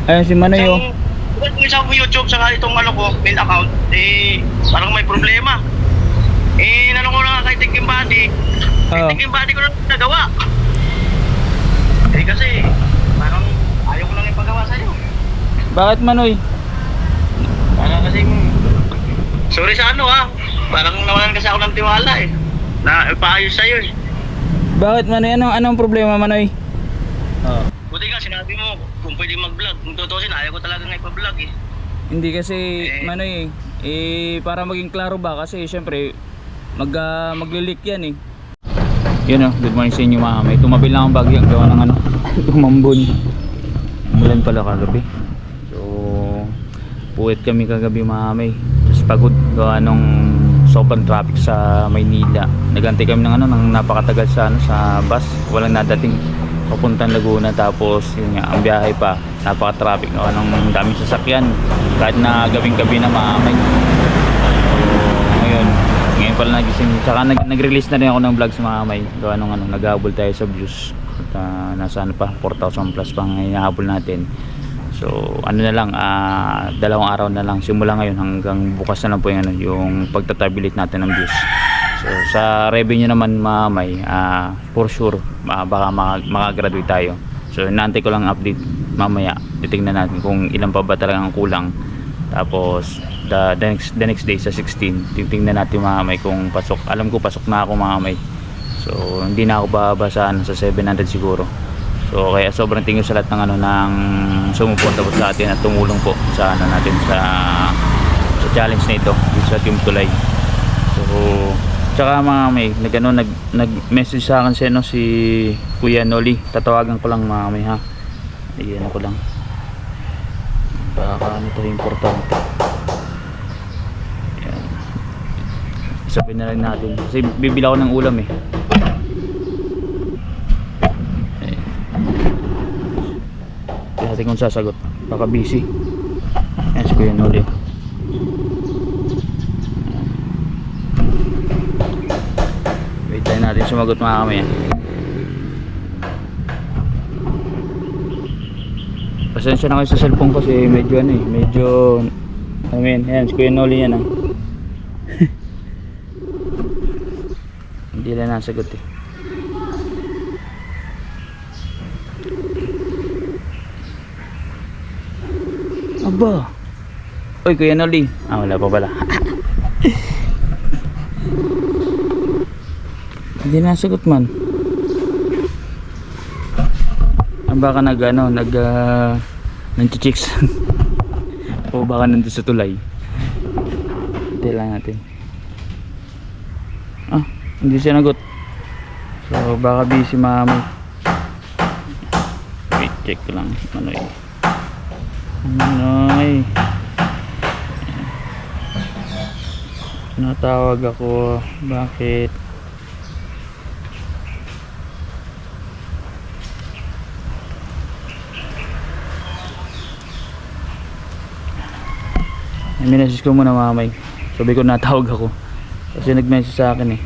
Ayun si Manoy oh. Sa YouTube, saka itong ano ko, main account, parang may problema. Nanong ko na kay Thinking Body. Oo. Thinking Body ko na nagawa. Kasi, parang ayaw ko lang ipagawa sa'yo. Bakit Manoy? Parang kasing, sorry sa ano parang nawalan kasi ako ng tiwala na ipaayos sa'yo Bakit Manoy? Anong problema Manoy? Buti nga sinabi mo kung pwede mag-vlog. Kung tutusin, ayaw ko talaga nga ipa-vlog Hindi kasi Manoy para maging klaro ba kasi syempre magli-leak yan Yun good morning sa inyo mga may tumabi lang ang bagyo gawa ng tumambon. Umulan pala kagabi. So puwet kami kagabi mga may. Tapos pagod gawa nung sobrang traffic sa Maynila. Nagantay kami ng ng napakatagal sa bus. Walang nadating papuntang Laguna, tapos yun nga ang biyahe pa napaka-traffic ng daming sasakyan kahit na gabing-gabi na maamay. So ngayon pala nagising, tsaka nag-release na rin ako ng vlog sa maamay gawa nung naghahabol tayo sa views at nasa pa 4,000 plus pang hinahabol natin. So na lang, 2 araw na lang simula ngayon hanggang bukas na lang po yung pagtatabilit natin ng views. So sa revenue naman mamay, for sure baka makagraduate tayo. So inaantay ko lang update mamaya. Titingnan natin kung ilan pa ba talagang kulang. Tapos the next day sa 16, titingnan natin mamay kung pasok. Alam ko pasok na ako mamay. So hindi na ako bababa sa 700 siguro. So kaya sobrang tingin sa lahat ng ng sumuporta po sa atin at tumulong po sa natin sa challenge na ito sa Team Tulay. So tsaka mga may nag-message sa akin si Kuya Noli. Tatawagan ko lang mga may Ayan ako lang. Baka ito importante. Ayan. Sabihin na lang natin. Kasi bibili ako ng ulam Ayan. Kaya natin kung sasagot. Baka busy. Ayan si Kuya Noli. Natin sumagot mga kami pasensya na kayo sa cellphone kasi medyo ayan si Kuya Noli yan hindi lang nasagot aba oy Kuya Noli wala pa pala hindi nasagot man. Baka nag-chicks o baka nandun sa tulay. Hindi lang natin. Hindi siya nagot. So baka busy mami. Wait, check ko lang. Manoy. Natawag ako. Bakit? Minessage ko muna mamay. Sabi ko natawag ako kasi nag-message sa akin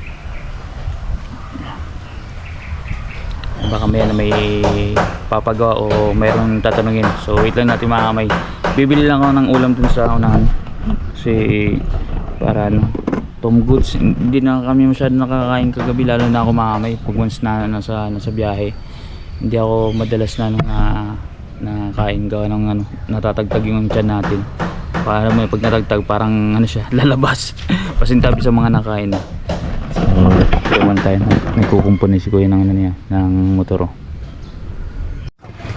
baka may papagawa o mayroong tatanungin. So wait lang natin mamay. Bibili lang ako ng ulam dun sa unahan kasi para Tom Goods. Hindi na kami masyado nakakain kagabi, lalo na ako mamay pag once na nasa biyahe. Hindi ako madalas na kain gawa ng natatagtag yung tiyan natin. Para mo pag natagtag parang siya lalabas. Pasintabi sa mga nakain So naman tayo nagkukumpuni si Kuya ng motor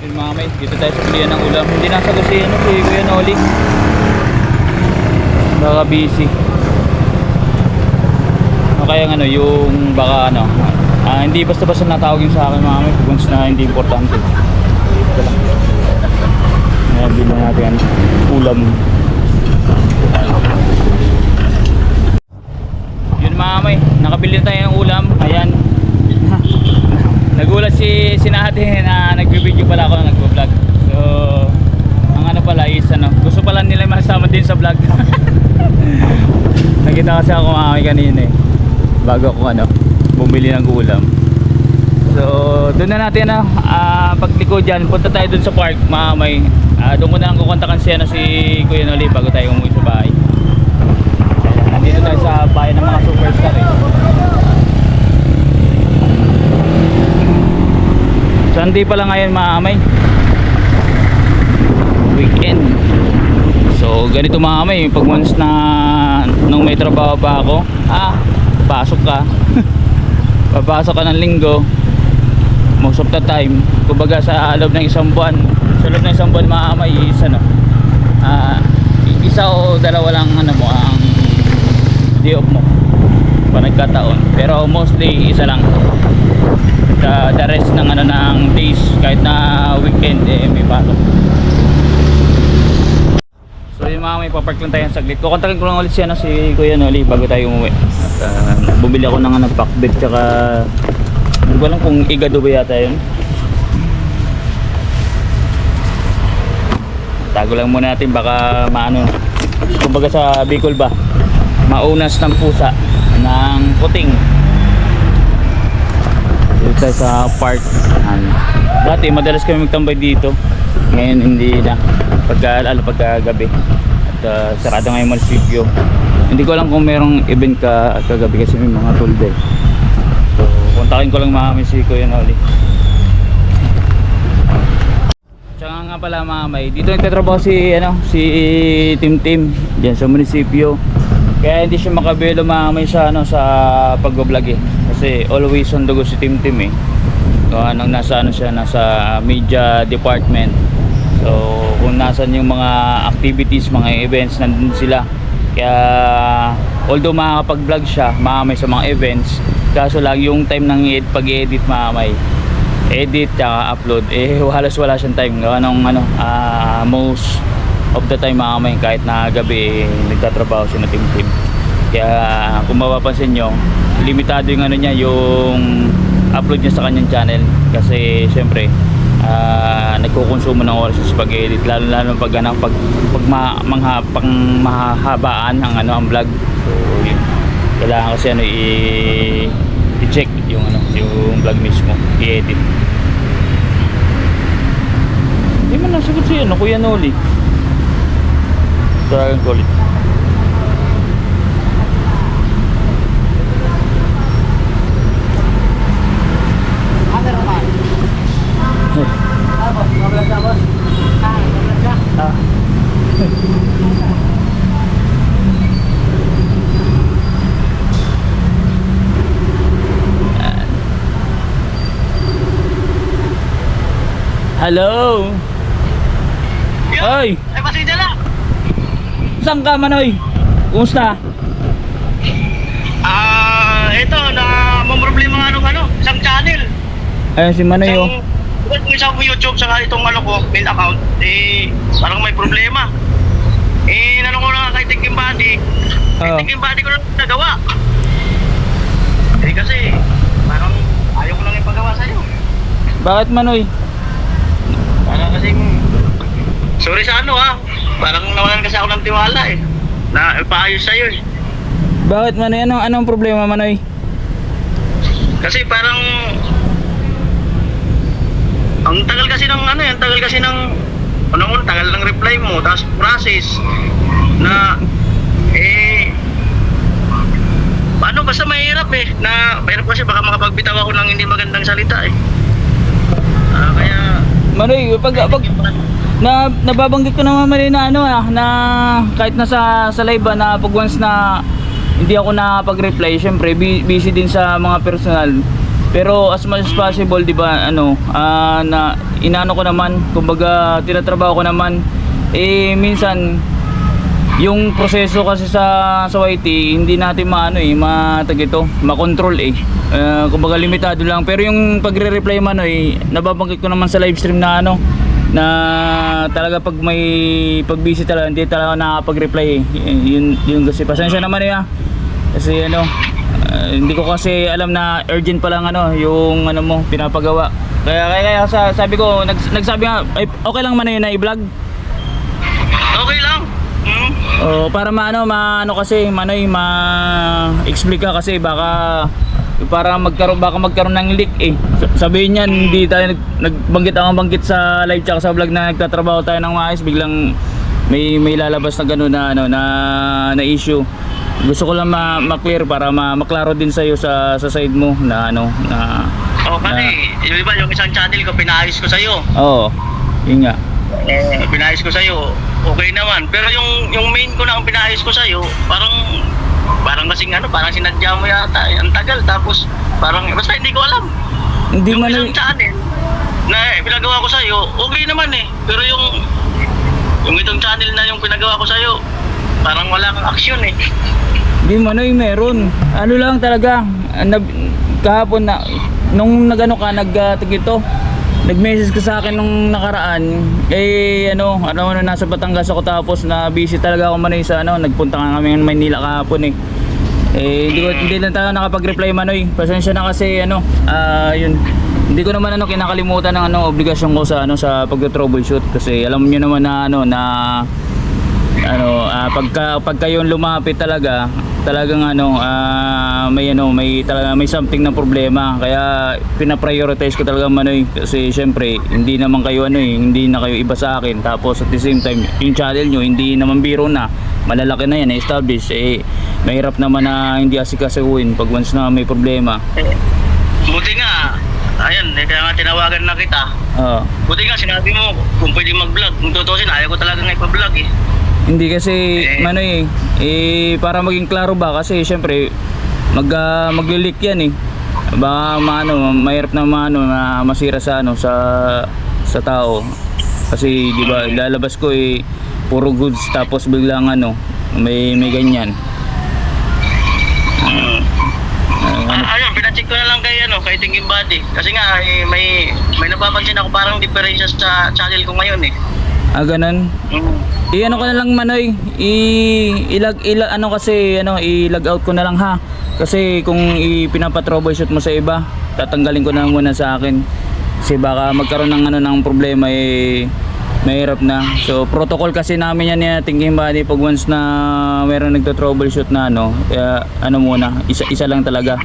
yun mga may, dito tayo sa bilihan ng ulam. Hindi nasagot si Kuya Noli, baka busy kaya yung baka hindi basta-basta natawag yung sa akin mga may kung na hindi importante. Ito lang bilhin natin ulam. Yun mga may, nakabili tayo ng ulam. Ayan. Nagulat si Nate na nagbi-video pala ako, nagbo-vlog. So ang pala is gusto pala nila masama din sa vlog. Nakita kasi ako mga may kanina bago ako bumili ng ulam. So doon na natin pagliko dyan, punta tayo doon sa park mga may. Doon ko na lang kukontakan si Kuya Noli bago tayo umuwi sa bahay. Ayan, nandito tayo sa bahay ng mga superstar eh. Sunday pala ngayon mga amay, weekend. So ganito mga amay, pag once na nung may trabaho pa ako, pasok ka papasok ka ng linggo, most of the time, kumbaga sa loob ng isang buwan mga amay, isa o dalawa lang mo ang day off mo pa nagkataon, pero mostly isa lang. The rest ng ng days, kahit na weekend may pasok. So yung mga may papark lang tayo saglit. Kukontakin ko lang ulit si Kuya Noli bago tayo umuwi. Bumili ako ng packbed tsaka hindi ko alam kung igado ba yata yun. Tago lang muna natin, baka maano, kumbaga sa Bicol ba, maunas ng pusa ng puting. Dito tayo sa park. Dati madalas kami magtambay dito, ngayon hindi na, pagka gabi. At sarado ngayon munisipyo. Hindi ko alam kung merong event kagabi kasi may mga tulde. So kontakin ko lang mga si Kuya Noli. Tsaka nga pala mga may, dito nagtatrabaho si Tim diyan sa munisipyo. Kaya hindi siya makabelo mga may sa pag-vlog eh. Kasi always on the go si Tim eh. So nasa nasa media department. So kung nasan yung mga activities, mga events, nandun sila. Kaya although makakapag-vlog siya mamay sa mga events, kaso lang yung time ng pag-edit mamay, edit tsaka upload, halos wala siyang time. Most of the time mamay, kahit na gabi nagtatrabaho siya na Tim. Kaya kung mapapansin nyo, limitado yung niya, yung upload niya sa kanyang channel. Kasi syempre nagkukonsumo ng oras sa pag-edit, lalo pag mahabaan ang vlog. So yun, kailangan kasi i-check yung yung vlog mismo, i-edit. Hindi man nasagot si Kuya Noli. Dragon Colit. Hello. Oy. Ay, pasensya na. Saan ka Manoy? Kumusta? Ito na problema isang channel. Ayun si Manoy oh. Isang YouTube saka itong ko, main account, parang may problema. Ko lang kay Thinking Body. Thinking Body ko lang nagawa. Kasi parang ayaw ko lang ipagawa sa'yo. Bakit Manoy? Parang kasing sorry sa parang nawalan kasi ako ng tiwala na ipaayos sa'yo Bakit Manoy? Anong problema Manoy? Kasi parang ang tagal kasi ng tagal ng reply mo, tapos process na basta mahirap mahirap kasi baka makapagbitaw ako ng hindi magandang salita kaya Manoy, pag nababanggit ko naman Manoy na na kahit nasa live na pag once na hindi ako nakapag-reply, syempre busy din sa mga personal. Pero as much as possible, di ba, na inaano ko naman, kumbaga tinatrabaho ko naman, minsan yung proseso kasi sa YT hindi natin makontrol kumbaga limitado lang. Pero yung pagre-reply nababanggit ko naman sa live stream na na talaga pag busy talaga hindi talaga nakakapag-reply yun kasi pasensya naman kasi hindi ko kasi alam na urgent pa lang yung mo pinapagawa. Kaya sabi ko, nagsabi nga okay lang na i-vlog. Okay lang. Para maano kasi Manoy ma-explain ka kasi baka para baka magkaroon ng leak eh. Sabihin niyan hindi tayo nagbanggit sa live tsaka sa vlog na nagtatrabaho tayo ng maayos, biglang may lalabas na gano'n na na issue. Gusto ko lang ma-clear para maklaro din sa iyo sa side mo na Kasi yung iba, yung isang channel ko pinaayos ko sa iyo. Oo. Yun nga. Pinaayos ko sa iyo. Okay naman. Pero yung main ko na ang pinaayos ko sa iyo, parang kasing parang sinadya mo yata. Ang tagal, tapos parang basta hindi ko alam. Hindi Yung man isang channel na pinagawa ko sa iyo, okay naman eh. Pero yung itong channel na yung pinagawa ko sa iyo, parang wala kang action eh. Di manoy meron. Ano lang talaga kahapon na nung nag-message ka sa akin nung nakaraan nasa Batangas ako tapos na busy talaga ako manoy sa nagpunta nga kami ng Maynila kahapon eh. Hindi na tayo nakapag-reply manoy. Pasensya na kasi yun. Hindi ko naman kinakalimutan ng obligasyon ko sa sa pag-troubleshoot kasi alam niyo naman na pagka yun lumapit talagang may something na problema, kaya pina-prioritize ko talaga manoy kasi syempre hindi naman kayo hindi na kayo iba sa akin, tapos at the same time yung channel nyo hindi naman biro na, malalaki na yan, established mahirap naman na hindi asikasuhin pag once na may problema. Buti nga kaya nga tinawagan na kita. Buti nga sinabi mo kung pwede mag-vlog. Kung tutusin, ayaw ko talaga nga ipa-vlog eh. Hindi kasi manoy para maging klaro ba kasi syempre magli-leak yan eh. Baka mahirap na na masira sa sa tao. Kasi di ba ilalabas ko puro goods tapos biglang may ganyan. Ayun, pinacheck ko na lang kay Thinking Body. Kasi nga may napapansin ako parang diferensya sa channel ko ngayon eh. Ganun. Ko na lang manoy. I-log out ko na lang ha. Kasi kung pinapa-troubleshoot mo sa iba, tatanggalin ko na muna sa akin. Kasi baka magkaroon ng problema mahirap na. So protocol kasi namin yan Thinking Body pag once na mayroong nagto-troubleshoot na kaya muna, isa lang talaga.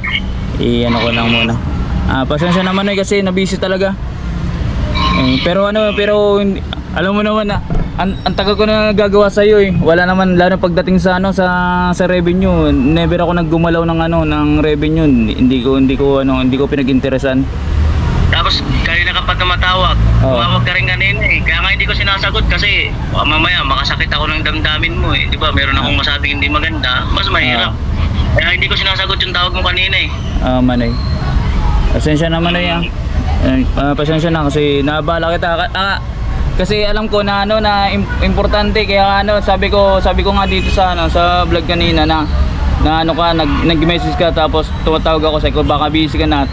Ko lang muna. Pasensya naman kasi na-busy talaga. Pero alam mo naman na ang tagal ko na nagagawa sa iyo Wala naman lalo pagdating sa sa revenue. Never ako naggumalaw ng revenue. Hindi ko pinag-interesan. Tapos kanina kapag tumatawag, tumawag ka rin kanina Kaya nga hindi ko sinasagot kasi mamaya makasakit ako ng damdamin mo eh. 'Di ba? Meron akong masabing hindi maganda, mas mahirap. Kaya hindi ko sinasagot yung tawag mo kanina Manay. Pasensya na Manay pasensya na kasi naabala kita. Kasi alam ko na importante kaya sabi ko nga dito sa vlog kanina na nag-message ka tapos tumatawag ako sa baka busy ka na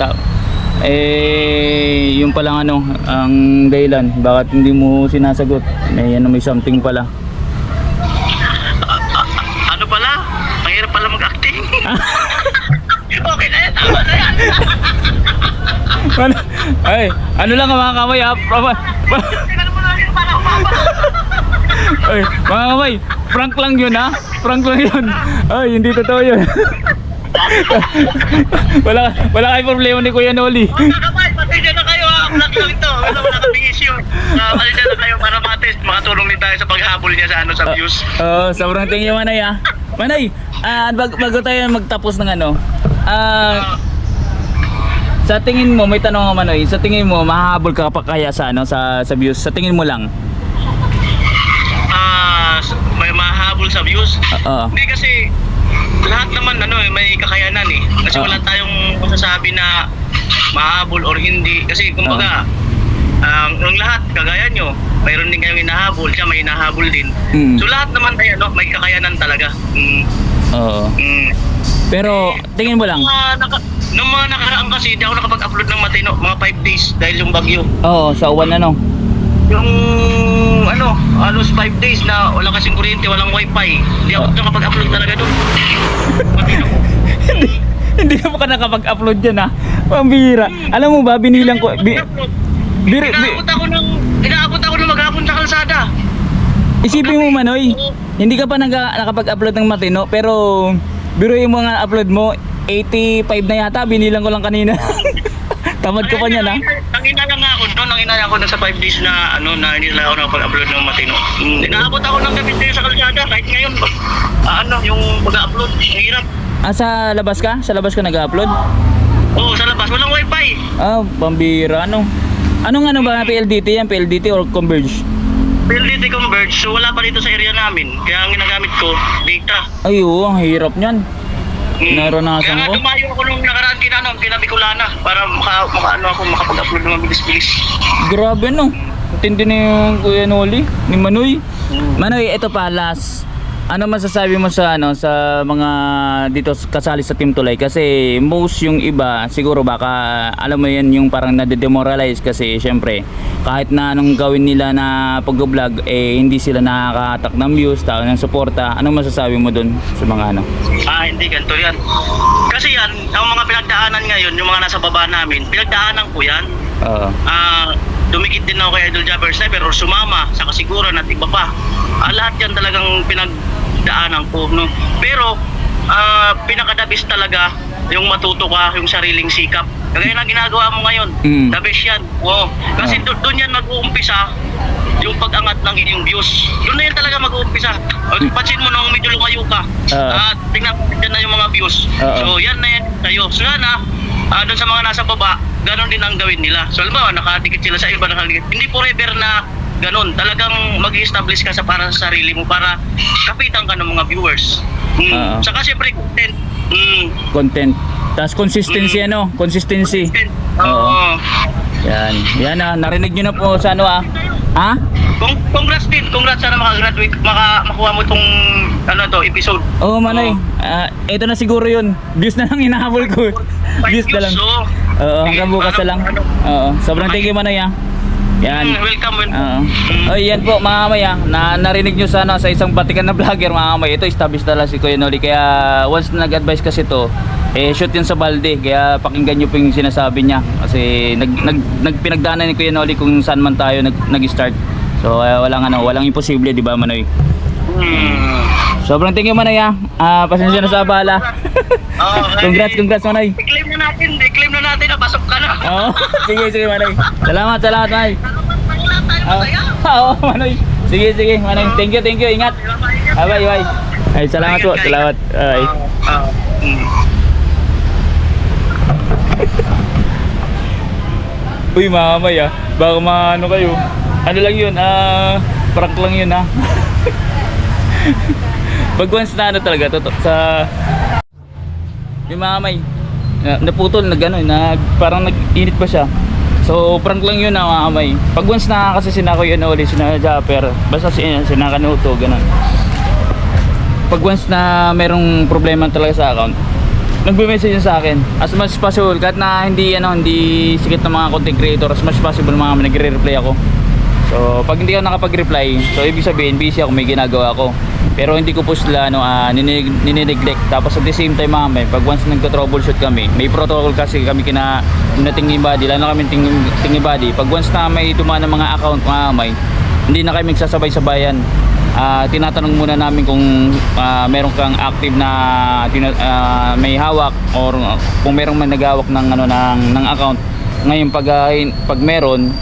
yung pala ang dahilan bakit hindi mo sinasagot may something pala. Ano pala? Mahirap pala mag-acting. Okay na yan, tama na yan. Lang mga kamay mga kamay, prank lang yun prank lang yun. Hindi totoo yun. wala kayong problema ni Kuya Noli. Kakabay, pasensya na kayo vlog lang ito. Wala kaming issue. Pasensya na kayo para makatulong din tayo sa paghabol niya sa views. Sobrang tingin yung Manay Manay, bago tayo magtapos ng sa tingin mo, may tanong ako Manoy, sa tingin mo mahahabol ka pa kaya sa sa views? Sa tingin mo lang? May mahabol sa views? Hindi kasi lahat naman may kakayanan kasi wala tayong masasabi na mahabol or hindi kasi kumbaga ang lahat kagaya nyo mayroon din kayong hinahabol, siya may hinahabol din. So lahat naman tayo may kakayanan talaga. Pero tingin mo lang nung mga nakaraan kasi hindi ako nakapag-upload ng matino mga 5 days dahil yung bagyo. Sa uwan Yung halos 5 days na wala kasing kuryente, walang wifi. Hindi ako nakapag-upload talaga doon. Hindi ka pa nakapag-upload dyan Pambihira. Alam mo ba, binilang ko inaabot ako ng maghapon sa kalsada. Isipin mo Manoy, hindi ka pa nakapag-upload ng matino pero biruin mo nga upload mo 85 na yata, binilang ko lang kanina. Tamad ko pa niyan ha. Nangina lang ako doon, sa 5 days na na hindi lang ako nakapag-upload ng matino. Inaabot ako ng gabi din sa kalsada kahit ngayon. Yung pag-upload, hirap. Sa labas ka? Sa labas ka nag-upload? Oo, sa labas, walang wifi. Pambira ano. Anong ba PLDT yan? PLDT or Converge? PLDT Converge, so wala pa dito sa area namin. Kaya ang ginagamit ko, data. Ay oo, ang hirap niyan. Naranasan Kaya ko. nga tumayo ako nung nakaraan kinabikulana para makapag-upload ng mabilis-bilis. Grabe no. Tindi na yung Kuya Noli, ni Manoy. Manoy, ito pa last. Ano masasabi mo sa sa mga dito kasali sa Team Tulay kasi most yung iba siguro baka alam mo yan yung parang nade-demoralize kasi syempre kahit na anong gawin nila na pag-vlog hindi sila nakakatak ng views, tao ng suporta. Ano masasabi mo dun sa mga Hindi ganito yan. Kasi yan, ang mga pinagdaanan ngayon, yung mga nasa baba namin, pinagdaanan ko yan. Oo. Dumikit din ako kay Idol Jabber Sniper or sumama sa kasiguran at iba pa. Lahat yan talagang pinagdaanan ko, no? Pero pinakadabis talaga yung matuto ka, yung sariling sikap. Kagaya na ginagawa mo ngayon, the best yan. Kasi doon yan mag-uumpisa yung pag-angat ng inyong views. Doon na yan talaga mag-uumpisa. Pansin mo nung medyo lumayo ka, tingnan mo dyan na yung mga views. So yan na yan sa'yo. So sana, doon sa mga nasa baba, ganon din ang gawin nila. So alam mo, nakadikit sila sa iba, hindi forever na ganon. Talagang mag-establish ka para sa sarili mo para kapitan ka ng mga viewers. Saka siyempre content. Content. Tapos consistency consistency. Oo. Yan narinig nyo na po sa Ha? Congrats din. Congrats sana makagraduate, makuha mo itong episode. Oo, Manoy. Ito na siguro yun. Views na lang hinahabol ko. Views na lang. Hanggang bukas na lang. Sobrang thank you, Manoy Yan. Welcome. Yan po mga kamay narinig nyo sa isang batikan na vlogger mga kamay. Ito established talaga si Kuya Noli. Kaya once na nag-advise kasi to shoot yun sa balde. Kaya pakinggan nyo po yung sinasabi niya. Kasi nagpinagdaanan ni Kuya Noli kung saan man tayo nag-start. So walang imposible, di ba Manoy? Sobrang thank you Manoy pasensya na sa abala. Congrats Manoy. I-claim na natin na pasok ka na. Sige Manoy. Salamat Manoy. Manoy. Sige Manoy. Thank you. Ingat. Bye. Ay, salamat po. Salamat. Ay. Uy, mamay baka maano kayo. Ano lang yun, prank lang yun Pag once na talaga sa yung mamay naputol parang nag-init pa siya. So prank lang yun mamay. Pag once na kasi sinako yun ulit sina Japper, basta sinakanuto ganun. Pag once na merong problema talaga sa account, nagbe-message sa akin as much as possible kahit na hindi sikit ng mga content creator, as much as possible mga nagre-reply ako. So pag hindi ako nakapag-reply, so ibig sabihin busy ako, may ginagawa ako. Pero hindi ko po sila ninineglect. Tapos at the same time pag once nagka-troubleshoot kami, may protocol kasi kami tingin body, lalo na kami tingin body. Pag once na may dumaan ng mga account hindi na kami magsasabay-sabayan. Tinatanong muna namin kung meron kang active na may hawak or kung merong man naghawak ng account. Ngayon pag meron,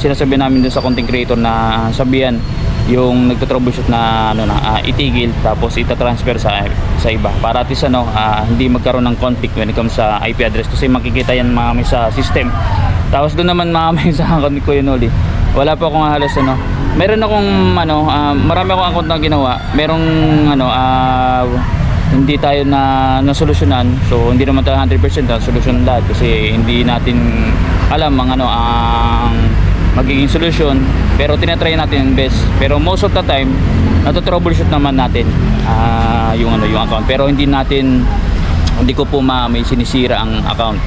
sinasabi namin dun sa content creator na sabihan yung nagto-troubleshoot na itigil tapos ita-transfer sa iba para at least hindi magkaroon ng conflict when it comes sa IP address kasi makikita yan mga sa system. Tapos doon naman mga sa account ko yun wala pa akong halos meron akong marami akong account na ginawa, merong hindi tayo na solusyonan. So hindi naman tayo 100% na solusyon lahat kasi hindi natin alam ang magiging solusyon, pero tinatry natin yung best. Pero most of the time troubleshoot naman natin yung account, pero hindi ko po may sinisira ang account.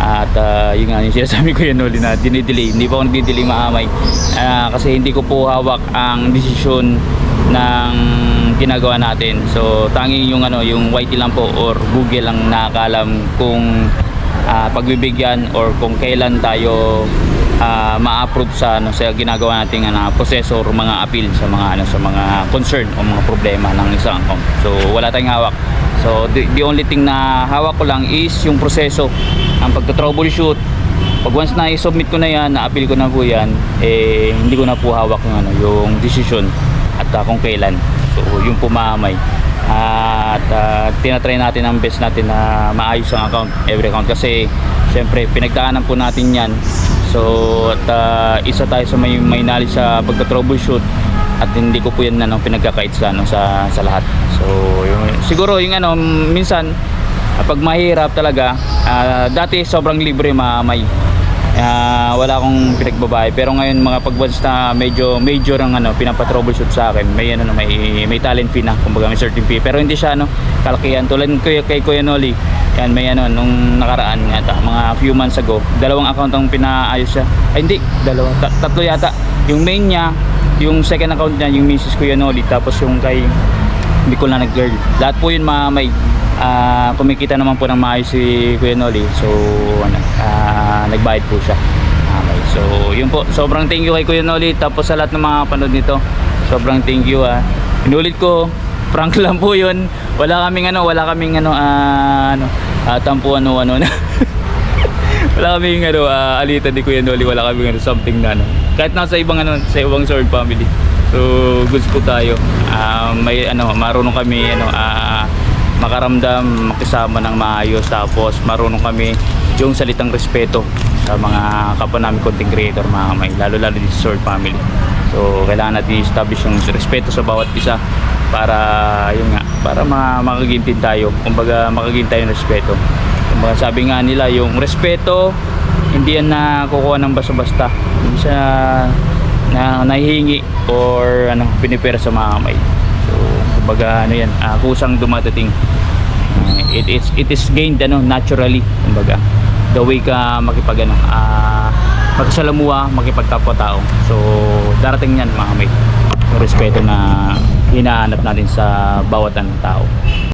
At yung sinasabi ko yun na dinidelay, hindi pa ako nagdidelay maamay kasi hindi ko po hawak ang desisyon ng ginagawa natin. So tanging yung YT lang po or Google lang nakakalam kung pagbibigyan or kung kailan tayo ma-approve sa ginagawa nating processor, mga appeal sa mga concern o mga problema ng isang account. So wala tayong hawak So the only thing na hawak ko lang is yung proseso ang pagta-troubleshoot. Pag once na i-submit ko na yan, na-appeal ko na po yan, hindi ko na po hawak yung, yung decision at kung kailan. So yung po maamay. At tinatry natin ang best natin na maayos ang account, every account, kasi syempre pinagdaanan po natin yan. So at isa tayo sa may knowledge sa pagta-troubleshoot, at hindi ko po yan pinagkakait sa sa lahat. So siguro yung minsan pag mahirap talaga, dati sobrang libre maamay, wala akong pinagbabae, pero ngayon mga pag-once na medyo major ang pinapa-troubleshoot sa akin, may talent fee na, kumbaga may certain fee, pero hindi siya kalakihan tulad kay Kuya Noli. Yan, may nung nakaraan yata, mga few months ago, 2 account ang pinaayos siya. Ay hindi, 2, 3 yata. Yung main niya, yung second account niya, yung Mrs. Kuya Noli, tapos yung kay Bicol na Girl, lahat po yun may kumikita naman po ng maayos si Kuya Noli. So nagbayad po siya. Okay. So yun po, sobrang thank you kay Kuya Noli, tapos sa lahat ng mga panood nito, sobrang thank you. Inulit ko, prank lang po yun. Wala kaming tampo na wala kaming alitan ni Kuya Noli, wala kaming something na kahit nasa ibang sa ibang sword family. So goods po tayo. May marunong kami makaramdam, makisama ng maayos, tapos marunong kami yung salitang respeto sa mga kapwa namin content creator, lalo dito sa sword family. So kailangan natin i-establish yung respeto sa bawat isa para para makagintin tayo, kumbaga makagintin tayo ng respeto. Kumbaga sabi nga nila, yung respeto hindi yan nakukuha ng basta-basta, hindi siya nahihingi or pinipera sa mamay. So kumbaga yan, kusang dumadating. It is gained naturally, kumbaga the way ka makisalamuha, makipagkapwa-tao. So darating yan mga may yung respeto na hinahanap natin sa bawat tao.